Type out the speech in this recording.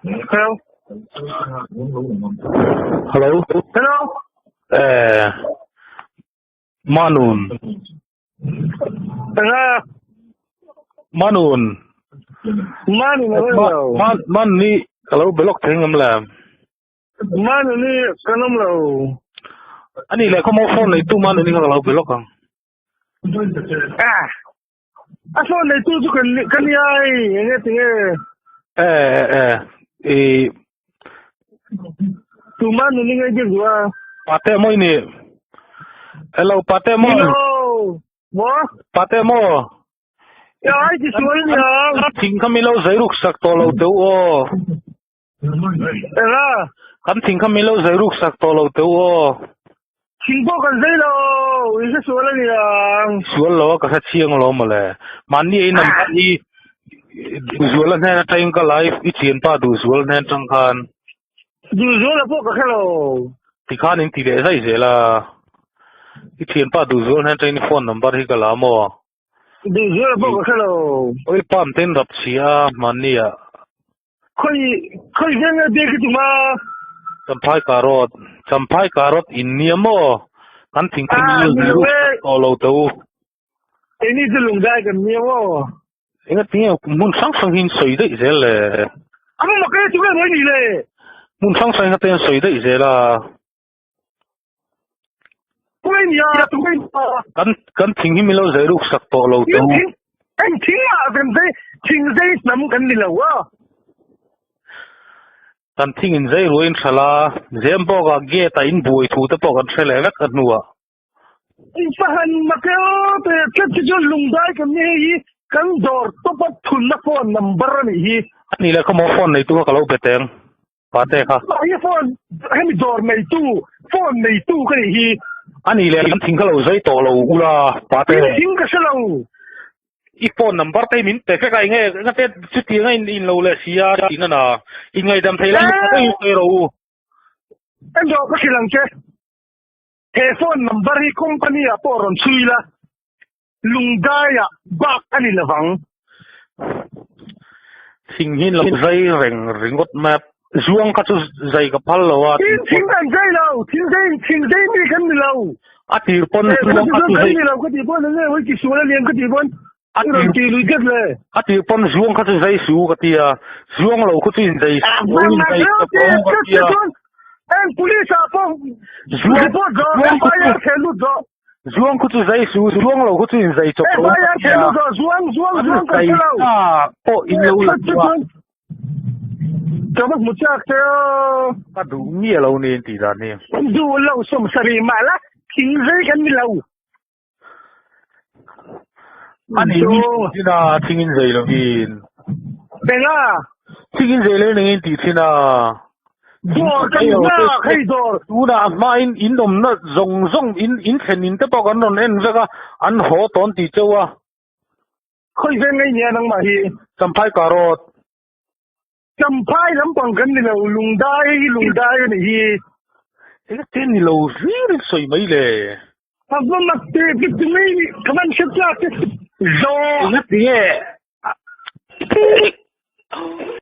Hello. Hello? Hello. Eh, Manun. Tanga. Manun. Manu na hello. Man ni kalau belok tengam lah. Manu ni kanam lo. Ani le kamu phone itu Manun ni kalau belok kang. Ah. Aso na tu tu kan yai. Ini tinggal. Eh, Tu manu ni ngai gua. pate mo ini. Hello, pate mo. Hello. Mo? Pate mo. Ya, ai di suai ni ah. Ting kami lo zai ruksak to lo teu o. Ela. Kan ting kami lo zai ruksak to lo teu o. Singpo kan zai lo. Ini suai ni ah. Sual lo ka sa chiang lo mo le. Man ni nam ni sual na tayong ka live ichien pa du sual na tang kan. Du suai la po ka hello. Tikhan in tide sai se la. Ichien pa du sual na tayong phone number hi ka la mo. Du suai la po ka hello. Oi pam ten rap sia man ni ya. Khoi yang de ki tu ma. Sampai karot ini mo. Kan ting kami lo to lo teu. Ini tu lunggai kan ni mo. Ingat ni mun sang hin soi de se le. Apa makanya juga ni le. Mun sang ngat ten soi de se la. Kau ni ya, tu Kan ting hi mi lo zai ruk sak to lo teu. Anh chính là về đây, chính đây nằm gần đi lâu à. Kan ting in zai ruin thala zembo ga ge ta in bui thu te po kan thele lek anua. Anh fahan makeo te cái jo lungdai kan ni kan dor to pat thun na phone number ni. Ni le kamo phone nei tu ka lo beteng. Pa te kha. Ai phone, hay mi dor nei tu, phone nei tu cái ni. Ani le kan ting ka lo zai to lo ula pa te. Chính cái sao lâu. I phone number te min te ka nge nga te chu ti ngai in lo le sia tin na in ngai dam thailam ka i ro. Anh jo có silang che. Telephone number hi company a poron suila. Lungdai a bak ani lawang. Sing hin lo zai ringot map zuang ka chu zai ka phal lo wa. Chính anh dây lâu, chính dây mi kan mi lâu. Atir pon zuang ka chu zai. Cái gì bọn nó với cái số liền cái gì bọn. Anh chỉ lùi kết lệ. Atir pon zuang ka chu zai su ka tia zuang lo ku chu zai. Anh police à phong. Report đó, FIR khen lút đó. Zuang ku chu zai su zuang lo ku chu zai chok. FIR khen lút đó, zuang cái lâu. Po in lo la. Cho bắt một chắc theo. Ka du mi lo ni ti da ni. Du lâu som sari mà lá. Chính dây kan mi lâu. Ani ni na tingin zai lo in. Bên à. Tingin zai le ni ti thina. Dor kan na khay dor. Una ma in dom na zong in khen in te pa kan non en zaka an ho ton ti chewa. Khoi ven ngay nhà nang ma hi. Sampai karot. Sampai lam pang kan ni lâu lungdai ni hi. Eka ten ni lo ri soi mai le. Apa mak te pitmei kaman shatla te. Zo. Ingat dia.